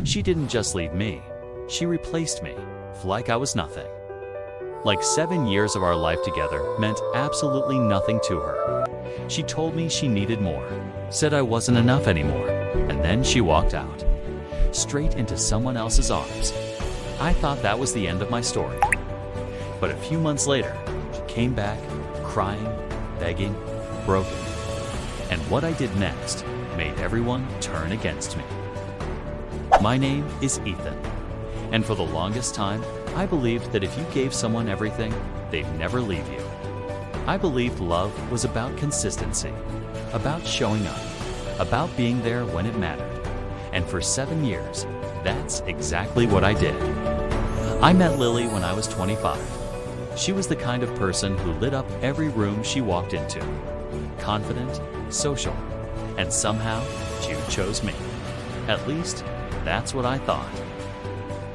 She didn't just leave me, she replaced me, like I was nothing. Like 7 years of our life together meant absolutely nothing to her. She told me she needed more, said I wasn't enough anymore, and then she walked out, straight into someone else's arms. I thought that was the end of my story. But a few months later, she came back, crying, begging, broken. And what I did next made everyone turn against me. My name is Ethan, and for the longest time, I believed that if you gave someone everything, they'd never leave you. I believed love was about consistency, about showing up, about being there when it mattered. And for 7 years, that's exactly what I did. I met Lily when I was 25. She was the kind of person who lit up every room she walked into. Confident, social, and somehow she chose me. At least, that's what I thought.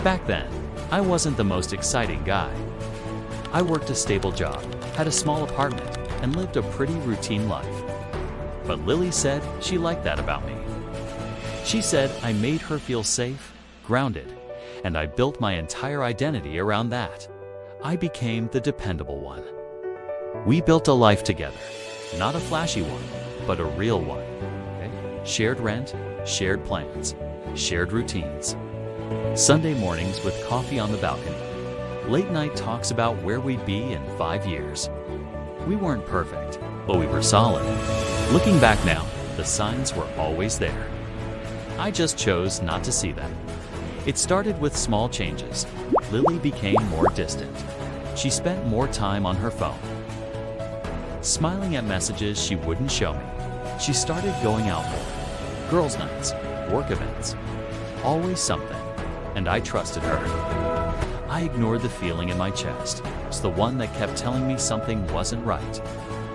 Back then, I wasn't the most exciting guy. I worked a stable job, had a small apartment, and lived a pretty routine life. But Lily said she liked that about me. She said I made her feel safe, grounded, and I built my entire identity around that. I became the dependable one. We built a life together, not a flashy one, but a real one. Okay? Shared rent, shared plans, shared routines. Sunday mornings with coffee on the balcony. Late night talks about where we'd be in 5 years. We weren't perfect, but we were solid. Looking back now, the signs were always there. I just chose not to see them. It started with small changes. Lily became more distant. She spent more time on her phone, smiling at messages she wouldn't show me. She started going out more. Girls' nights, work events, always something. And I trusted her. I ignored the feeling in my chest. It's the one that kept telling me something wasn't right.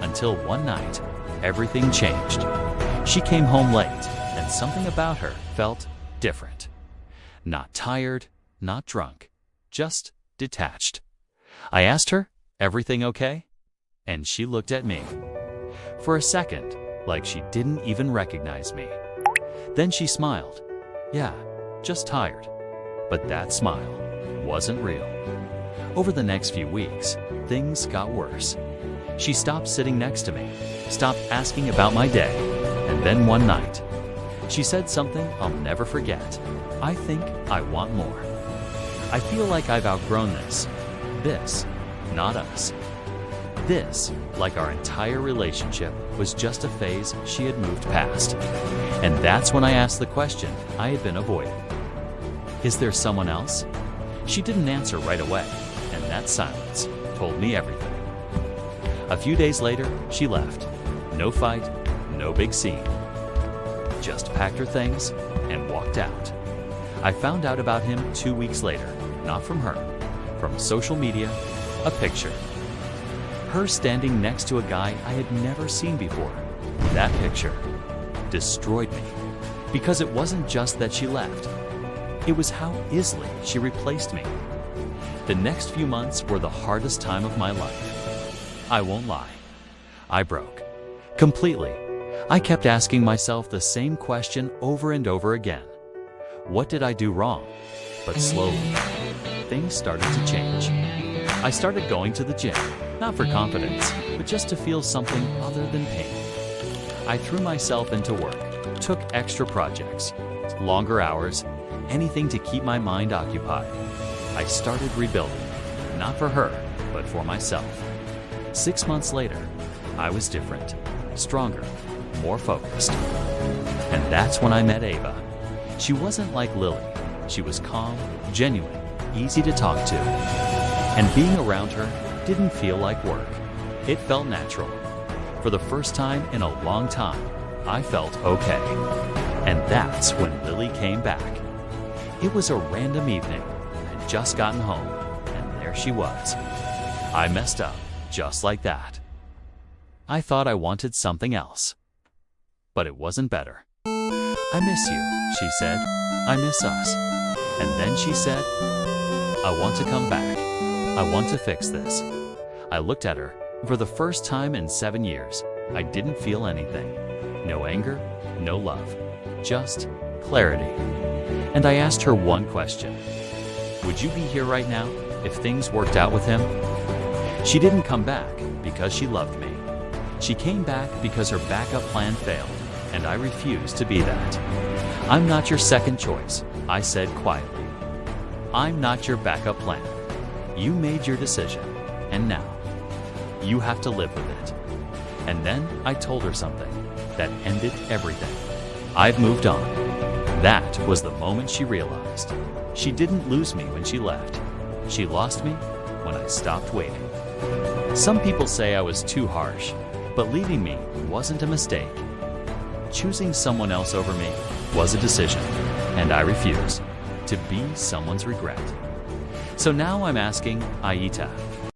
Until one night, everything changed. She came home late, and something about her felt different. Not tired, not drunk, just detached. I asked her, "Everything okay?" And she looked at me. For a second, like she didn't even recognize me. Then she smiled. "Yeah, just tired." But that smile wasn't real. Over the next few weeks, things got worse. She stopped sitting next to me, stopped asking about my day, and then one night, she said something I'll never forget. "I think I want more. I feel like I've outgrown this. This, not us. This, like our entire relationship, was just a phase she had moved past." And that's when I asked the question I had been avoiding. "Is there someone else?" She didn't answer right away, and that silence told me everything. A few days later, she left. No fight, no big scene. Just packed her things and walked out. I found out about him 2 weeks later, not from her, from social media, a picture. Her standing next to a guy I had never seen before. That picture destroyed me, because it wasn't just that she left. It was how easily she replaced me. The next few months were the hardest time of my life. I won't lie. I broke. Completely. I kept asking myself the same question over and over again. What did I do wrong? But slowly, things started to change. I started going to the gym, not for confidence, but just to feel something other than pain. I threw myself into work, took extra projects, longer hours, anything to keep my mind occupied. I started rebuilding, not for her, but for myself. 6 months later, I was different, stronger, more focused. And that's when I met Ava. She wasn't like Lily. She was calm, genuine, easy to talk to. And being around her didn't feel like work. It felt natural. For the first time in a long time, I felt okay. And that's when Lily came back. It was a random evening. I'd just gotten home, and there she was. I messed up, just like that. I thought I wanted something else. But it wasn't better. "I miss you," she said. "I miss us." And then she said, "I want to come back. I want to fix this." I looked at her. For the first time in 7 years, I didn't feel anything. No anger, no love, just clarity. and I asked her one question. Would you be here right now if things worked out with him? She didn't come back because she loved me. She came back because her backup plan failed, and I refused to be that. I'm not your second choice, I said quietly. I'm not your backup plan. You made your decision, and now you have to live with it. And then I told her something that ended everything. I've moved on. That was the moment she realized. She didn't lose me when she left. She lost me when I stopped waiting. Some people say I was too harsh, but leaving me wasn't a mistake. Choosing someone else over me was a decision, and I refuse to be someone's regret. So now I'm asking Aita,